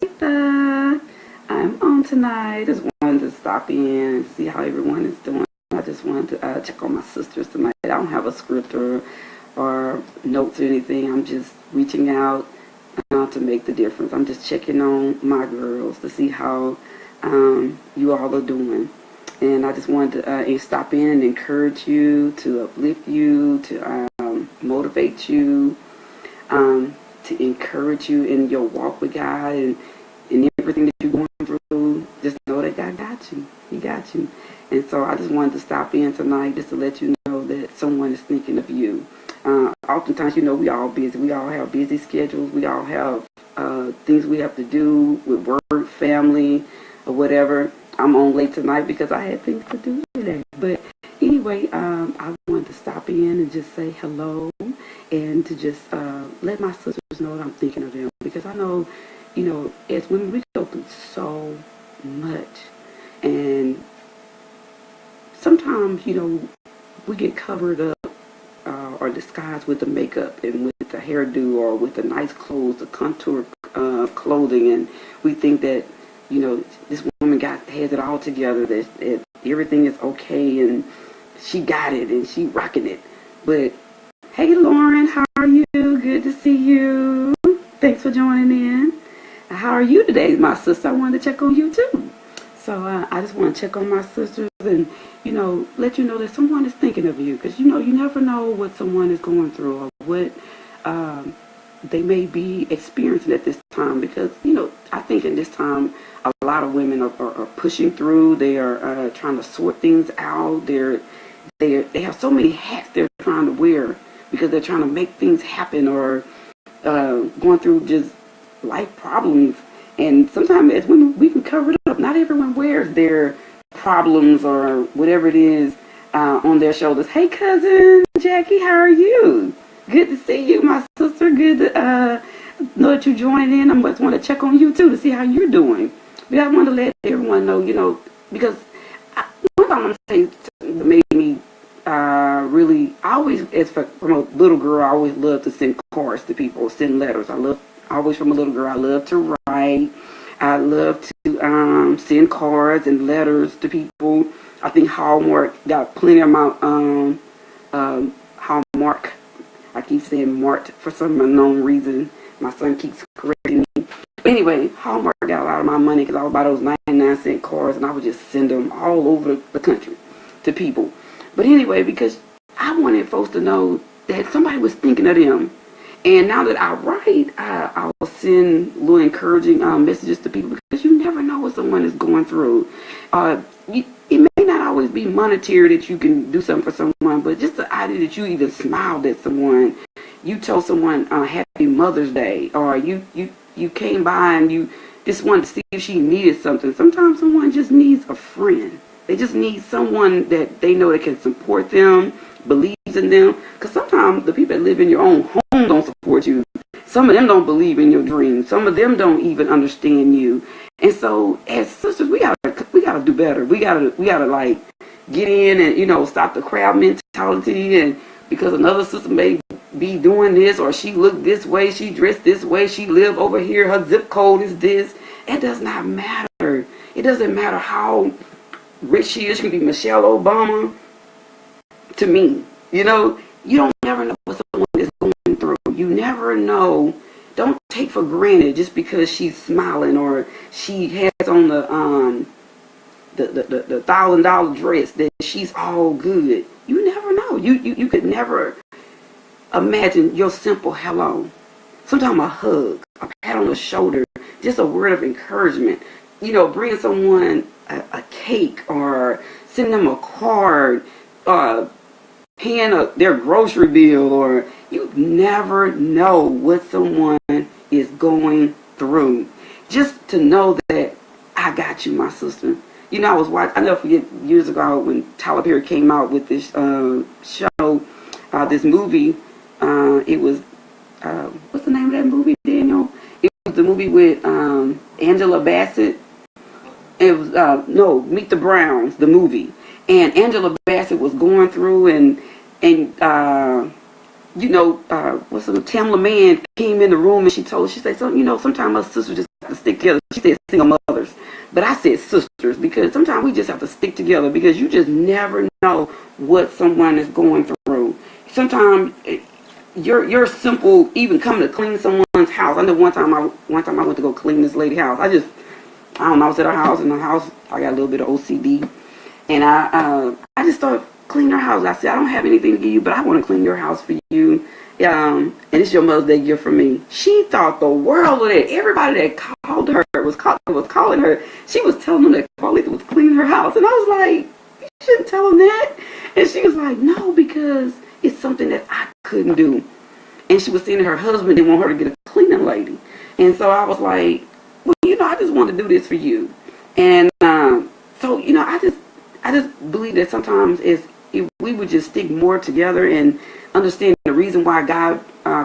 Carleatha. I'm on tonight. Just wanted to stop in and see how everyone is doing. I just wanted to check on my sisters tonight. I don't have a script or notes or anything. I'm just reaching out to make the difference. I'm just checking on my girls to see how you all are doing. And I just wanted to stop in and encourage you, to uplift you, to motivate you, to encourage you in your walk with God and in everything that you're going through. Just know that God got you. He got you. And so I just wanted to stop in tonight just to let you know that someone is thinking of you. Oftentimes, we all busy. We all have busy schedules. We all have things we have to do with work, family, or whatever. I'm on late tonight because I had things to do today. But anyway, I wanted to stop in and just say hello and to just let my sisters know that I'm thinking of them. Because I know, as women, we go through so much. And sometimes, we get covered up or disguised with the makeup and with the hairdo or with the nice clothes, the contour clothing. And we think that, this woman has it all together, that everything is okay and she got it and she rocking it. But hey, Lauren, how are you? Good to see you. Thanks for joining in. How are you today, my sister? I wanted to check on you too. So I just want to check on my sisters and, let you know that someone is thinking of you. Because, you never know what someone is going through or what they may be experiencing at this time. Because, I think in this time, a lot of women are pushing through. They are trying to sort things out. They have so many hats they're trying to wear because they're trying to make things happen or going through just life problems. And sometimes as women, we can cover it up. Not everyone wears their problems or whatever it is on their shoulders. Hey, cousin Jackie, how are you? Good to see you, my sister. Good to know that you're joining in. I just want to check on you, too, to see how you're doing. But I want to let everyone know, because one time I'm saying something that made me really, from a little girl, I always loved to send cards to people, send letters. Always from a little girl, I love to write. I love to send cards and letters to people. I think Hallmark got plenty of my Hallmark. I keep saying marked for some unknown reason. My son keeps correcting me. But anyway, Hallmark got a lot of my money because I would buy those 99-cent cards and I would just send them all over the country to people. But anyway, because I wanted folks to know that somebody was thinking of them. And now that I write, I will send little encouraging messages to people because you never know what someone is going through. It may not always be monetary that you can do something for someone, but just the idea that you even smiled at someone, you told someone Happy Mother's Day, or you came by and you just wanted to see if she needed something. Sometimes someone just needs a friend. They just need someone that they know that can support them, believes in them. Because sometimes the people that live in your own home don't support you. Some of them don't believe in your dreams. Some of them don't even understand you. And so as sisters, we gotta do better. We gotta like get in and stop the crowd mentality. And because another sister may be doing this, or she looked this way, she dressed this way, she lived over here, her zip code is this. It does not matter. It doesn't matter how rich she is. She could be Michelle Obama to me. You don't never know what someone is going through. You never know. Don't take for granted just because she's smiling or she has on the $1,000 dress that she's all good. You never know. You could never imagine your simple hello. Sometimes a hug, a pat on the shoulder, just a word of encouragement. Bring someone a cake or send them a card, paying their grocery bill, or you never know what someone is going through. Just to know that I got you, my sister. I was watching, I never forget years ago when Tyler Perry came out with this show, this movie. It was, what's the name of that movie, Daniel? It was the movie with Angela Bassett. It was, Meet the Browns, the movie. And Angela Bassett was going through and what's the Tamla Man came in the room and she said, so, sometimes us sisters just to stick together. She said single mothers, but I said sisters, because sometimes we just have to stick together, because you just never know what someone is going through. Sometimes your simple, even coming to clean someone's house. I know one time I went to go clean this lady's house. I don't know, I was at her house, and the house, I got a little bit of OCD, and I just started cleaning her house. I said, I don't have anything to give you, but I want to clean your house for you. And it's your Mother's Day gift for me. She thought the world of it. Everybody that called her was calling her. She was telling them that Carleatha was cleaning her house, and I was like, you shouldn't tell them that. And she was like, no, because it's something that I couldn't do. And she was saying that her husband didn't want her to get a cleaning lady. And so I was like, well, I just want to do this for you. And so, I just believe that sometimes if we would just stick more together and understand the reason why God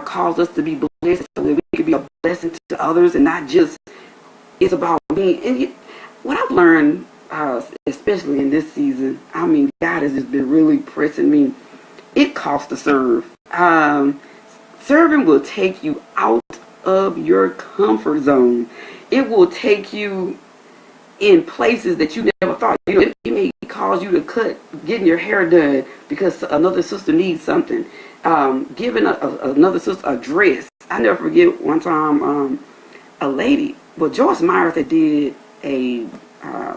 calls us to be blessed, so that we can be a blessing to others, and not just it's about me. And what I've learned, especially in this season, I mean, God has just been really pressing me. It costs to serve. Serving will take you out of your comfort zone. It will take you in places that you never thought. It may cause you to getting your hair done because another sister needs something. Giving another sister a dress. I never forget one time a lady, Joyce Myers, that did a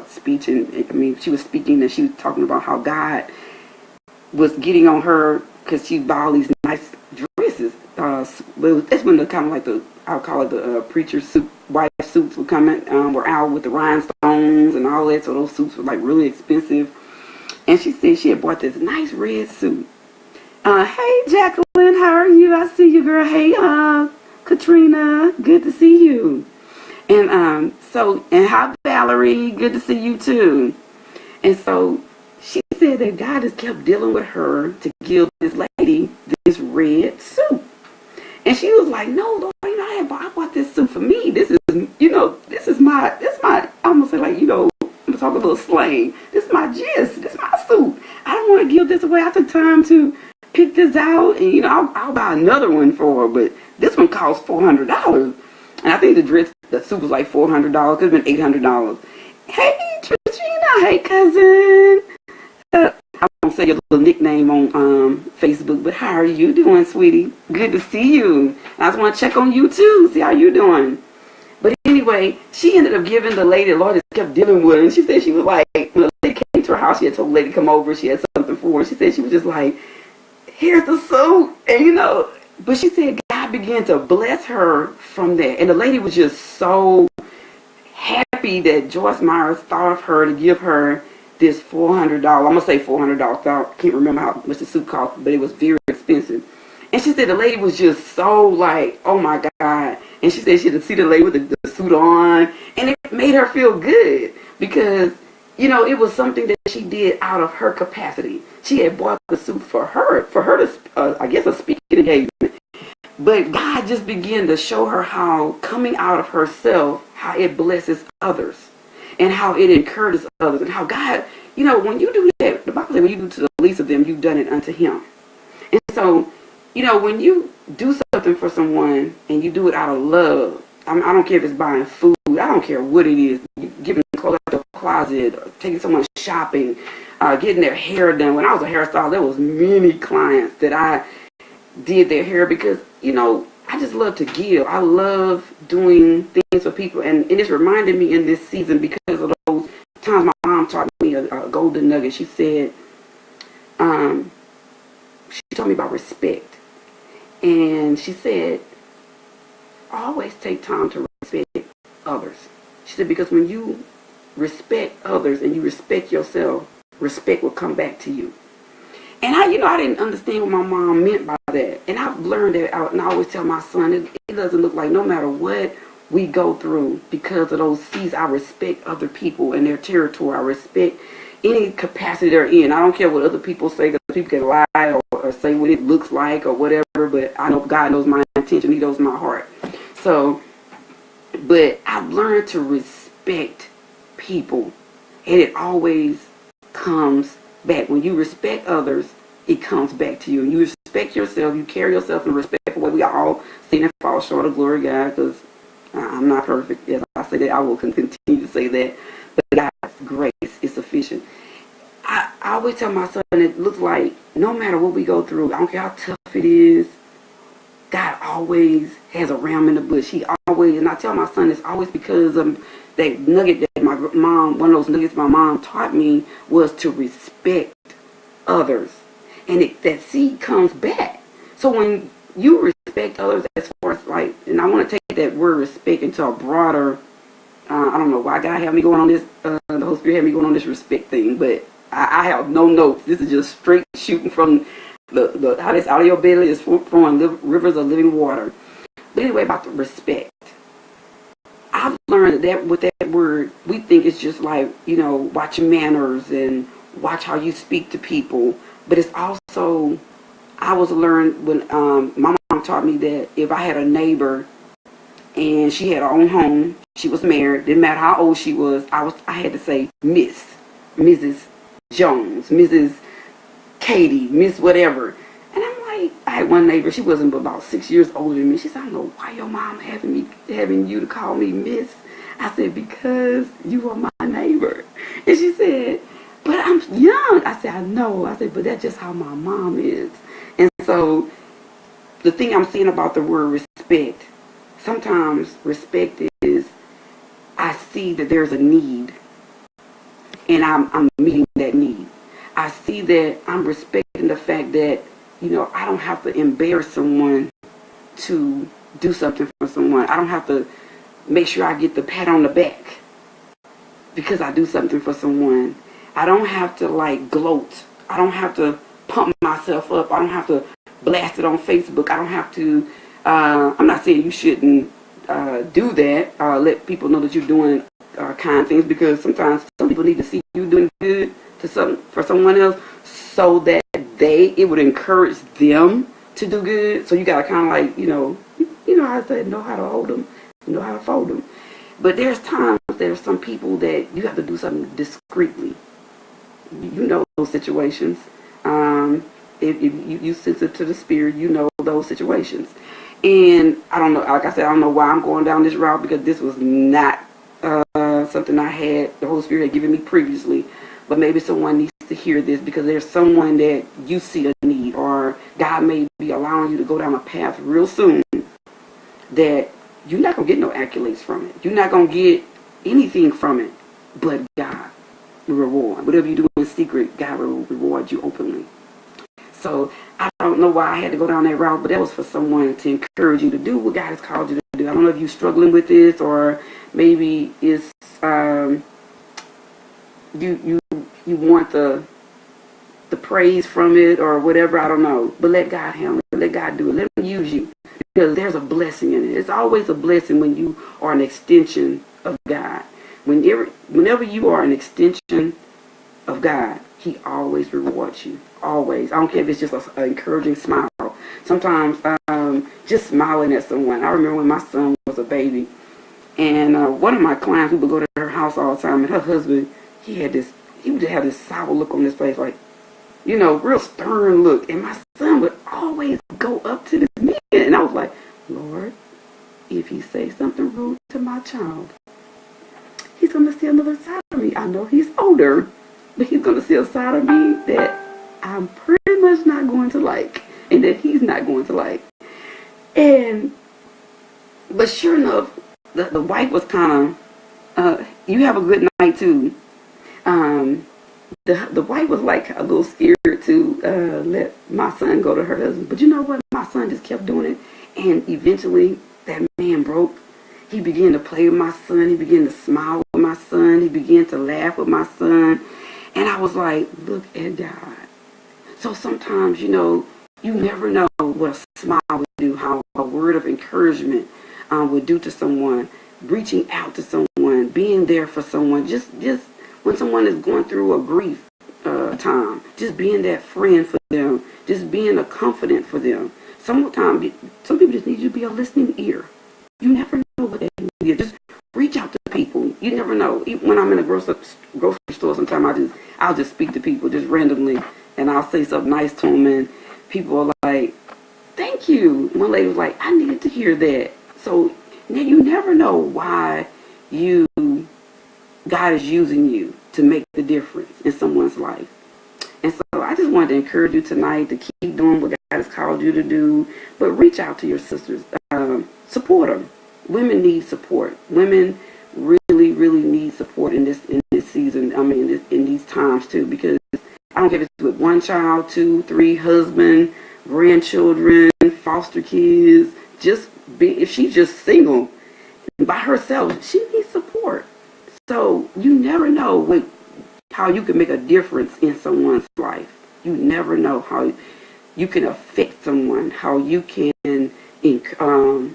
speech, and she was speaking, and she was talking about how God was getting on her because she bought all these nice dresses. That's when the kind of like I'll call it the preacher suit, white suits were out with the rhinestones and all that. So those suits were like really expensive. And she said she had bought this nice red suit. Hey Jacqueline, how are you? I see you, girl. Hey Katrina, good to see you. And and hi Valerie, good to see you too. And so she said that God has kept dealing with her to give this lady this red suit. And she was like, no, Lord, I bought this suit for me. This is my, I'm going to say like, I'm going to talk a little slang. This is my gist. This is my suit. I don't want to give this away. I took time to pick this out, and, I'll buy another one for her, but this one cost $400. And I think the suit was like $400. Could have been $800. Hey, Trina. Hey, cousin. I won't say your little nickname on Facebook, but how are you doing, sweetie? Good to see you. I just want to check on you too, see how you doing. But anyway, she ended up giving the lady, the Lord just kept dealing with her, and she said she was like, when the lady came to her house, she had told the lady to come over, she had something for her. She said she was just like, here's the suit, and but she said God began to bless her from that, and the lady was just so happy that Joyce Myers thought of her to give her this $400. I'm gonna say $400. I can't remember how much the suit cost, but it was very expensive. And she said the lady was just so like, oh my God. And she said she had to see the lady with the suit on, and it made her feel good because it was something that she did out of her capacity. She had bought the suit for her to, I guess, a speaking engagement. But God just began to show her how coming out of herself, how it blesses others. And how it encourages others, and how God, when you do that, the Bible says when you do to the least of them, you've done it unto Him. And so, when you do something for someone and you do it out of love, I don't care if it's buying food, I don't care what it is, giving clothes out the closet, taking someone shopping, getting their hair done. When I was a hairstylist, there was many clients that I did their hair because, I just love to give. I love doing things for people. And it's reminded me in this season because of those times my mom taught me a golden nugget. She said, she told me about respect. And she said, always take time to respect others. She said, because when you respect others and you respect yourself, respect will come back to you. And I didn't understand what my mom meant by that. And I've learned that out, and I always tell my son, it doesn't look like no matter what we go through because of those seas, I respect other people and their territory. I respect any capacity they're in. I don't care what other people say, because people can lie or say what it looks like or whatever, but I know God knows my intention. He knows my heart. So, but I've learned to respect people, and it always comes back. When you respect others, it comes back to you. And you respect yourself, you carry yourself in a respectful way. We all sin and fall short of glory of God, because I'm not perfect. As I say that, I will continue to say that. But God's grace is sufficient. I always tell my son, it looks like no matter what we go through, I don't care how tough it is, God always has a ram in the bush. He always, and I tell my son, it's always because of that nugget that my mom, one of those nuggets my mom taught me was to respect others. And that seed comes back. So when you respect others, as far as like, and I want to take that word respect into a broader, I don't know why God had me going on this, the Holy Spirit had me going on this respect thing, but I have no notes. This is just straight shooting from the how this out of your belly is flowing rivers of living water. But anyway, about the respect. I've learned that with that word, we think it's just like, you know, watch manners and watch how you speak to people. But it's also, I was learned when my mom taught me that if I had a neighbor and she had her own home, she was married, didn't matter how old she was, I had to say Miss, Mrs. Jones, Mrs. Katie, Miss whatever. And I'm like, I had one neighbor, she wasn't but about 6 years older than me. She said, I don't know why your mom having you to call me Miss. I said, because you are my neighbor. And she said, but I'm young. I said, I know. I said, but that's just how my mom is. And so the thing I'm saying about the word respect, sometimes respect is, I see that there's a need and I'm meeting that need. I see that I'm respecting the fact that, you know, I don't have to embarrass someone to do something for someone. I don't have to make sure I get the pat on the back because I do something for someone. I don't have to like gloat. I don't have to pump myself up. I don't have to blast it on Facebook. I don't have to, I'm not saying you shouldn't do that. Let people know that you're doing kind things, because sometimes some people need to see you doing good for someone else so that it would encourage them to do good. So you gotta kind of like, you know how I said, know how to hold them, know how to fold them. But there's times there's some people that you have to do something discreetly. You know those situations. If you sensitive to the spirit, you know those situations. And I don't know, like I said, I don't know why I'm going down this route, because this was not something I had, the Holy Spirit had given me previously. But maybe someone needs to hear this, because there's someone that you see a need, or God may be allowing you to go down a path real soon that you're not going to get no accolades from it. You're not going to get anything from it, but God will reward. Whatever you do in secret, God will reward you openly. So I don't know why I had to go down that route, but that was for someone to encourage you to do what God has called you to do. I don't know if you're struggling with this, or maybe it's you want the praise from it or whatever. I don't know, but let God handle it. Let God do it. Let Him use you, because there's a blessing in it. It's always a blessing when you are an extension of God. Whenever you are an extension of God, He always rewards you. Always. I don't care if it's just an encouraging smile. Sometimes just smiling at someone. I remember when my son was a baby, and one of my clients, we would go to her house all the time, and her husband, he would just have this sour look on his face, like, real stern look. And my son would always go up to this man, and I was like, Lord, if he says something rude to my child, he's going to see another side of me. I know he's older, but he's going to see a side of me that I'm pretty much not going to like, and that he's not going to like. But sure enough, the wife was kind of, you have a good night too. The wife was like a little scared to let my son go to her husband. But you know what? My son just kept doing it. And eventually that man broke. He began to play with my son. He began to smile with my son. He began to laugh with my son. And I was like, look at God. So sometimes, you never know what a smile would do, how a word of encouragement would do to someone. Reaching out to someone, being there for someone, just when someone is going through a grief time, just being that friend for them, just being a confidant for them. Sometimes some people just need you to be a listening ear. You never know what they need. Just reach out to people. You never know. Even when I'm in a grocery store, sometimes I'll just speak to people just randomly, and I'll say something nice to them, and people are like, "Thank you." One lady was like, "I needed to hear that." So Now, you never know why God is using you to make the difference in someone's life. And so I just wanted to encourage you tonight to keep doing what God has called you to do, but reach out to your sisters. Support them. Women need support. Women really, really need support in this season. I mean, in these times too, because I don't care if it's with one child, 2, 3, husband, grandchildren, foster kids. If she's just single by herself, she needs support. So you never know how you can make a difference in someone's life. You never know how you can affect someone, how you can,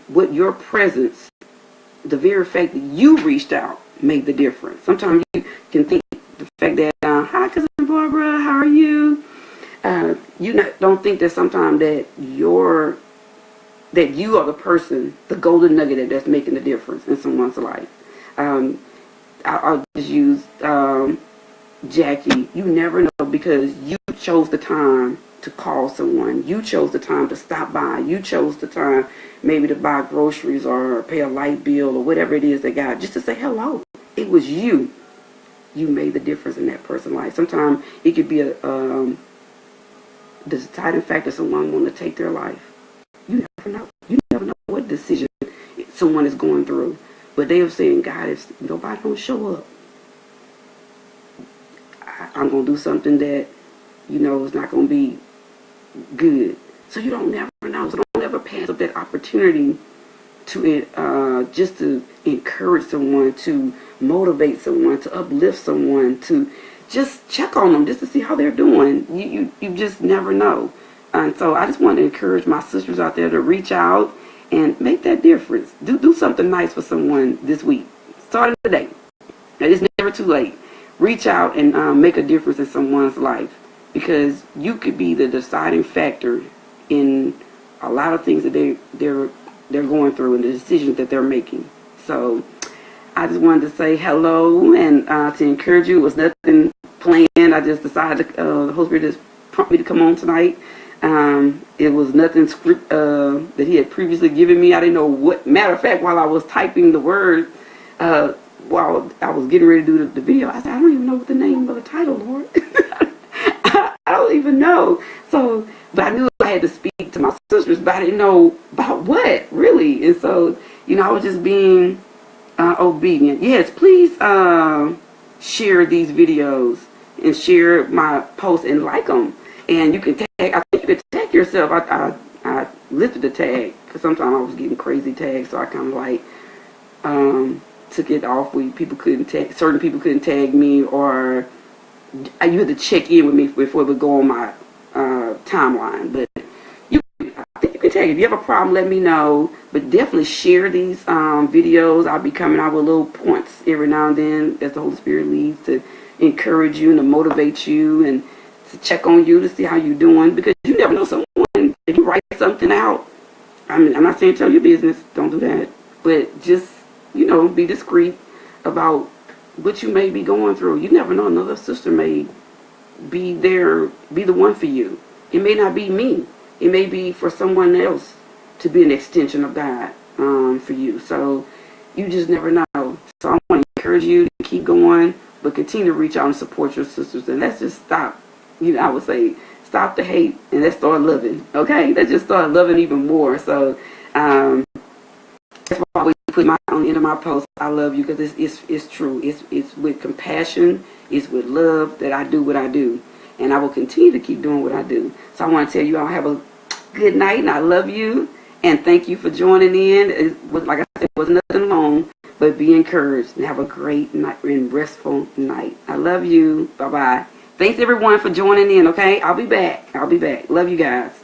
with your presence, the very fact that you reached out made the difference. Sometimes you can think the fact that, hi, cousin Barbara, how are you? Don't think that sometimes that you are the person, the golden nugget that's making the difference in someone's life. I'll just use Jackie. You never know, because you chose the time to call someone. You chose the time to stop by. You chose the time maybe to buy groceries or pay a light bill or whatever it is they got, just to say hello. It was you. You made the difference in that person's life. Sometimes it could be the deciding factor someone want to take their life. You never know. You never know what decision someone is going through. But they are saying, God, if nobody don't show up, I'm going to do something that, is not going to be good. So you don't never know. So don't ever pass up that opportunity to just to encourage someone, to motivate someone, to uplift someone, to just check on them, just to see how they're doing. You just never know. And so I just want to encourage my sisters out there to reach out and make that difference. Do something nice for someone this week. Starting today. It's never too late. Reach out and make a difference in someone's life, because you could be the deciding factor in a lot of things that they're going through and the decisions that they're making. So I just wanted to say hello and to encourage you. It was nothing planned. I just decided the Holy Spirit just prompted me to come on tonight. It was nothing that he had previously given me. I didn't know what. Matter of fact, while I was typing the word, while I was getting ready to do the video, I said, I don't even know what the name of the title, Lord. I don't even know. So, but I knew I had to speak to my sisters, but I didn't know about what, really. And so, I was just being obedient. Yes, please share these videos and share my posts and like them. And you can tag, I think you could tag yourself. I lifted the tag because sometimes I was getting crazy tags, so I kind of like took it off where certain people couldn't tag me, or you had to check in with me before it would go on my timeline. But I think you can tag. If you have a problem, let me know. But definitely share these videos. I'll be coming out with little points every now and then as the Holy Spirit leads, to encourage you and to motivate you and to check on you to see how you're doing, because you never know someone. If you write something out, I mean, I'm not saying tell your business, don't do that, but just, be discreet about what you may be going through. You never know, another sister may be the one for you. It may not be me. It may be for someone else to be an extension of God for you. So you just never know. So I want to encourage you to keep going, but continue to reach out and support your sisters. And let's just stop. I would say stop the hate and let's start loving. Okay? Let's just start loving even more. So that's why we put on the end of my post, I love you, because it's true. It's with compassion. It's with love that I do what I do. And I will continue to keep doing what I do. So I want to tell you all, have a good night, and I love you. And thank you for joining in. It was, like I said, it was nothing long, but be encouraged and have a great night and restful night. I love you. Bye-bye. Thanks, everyone, for joining in, okay? I'll be back. Love you guys.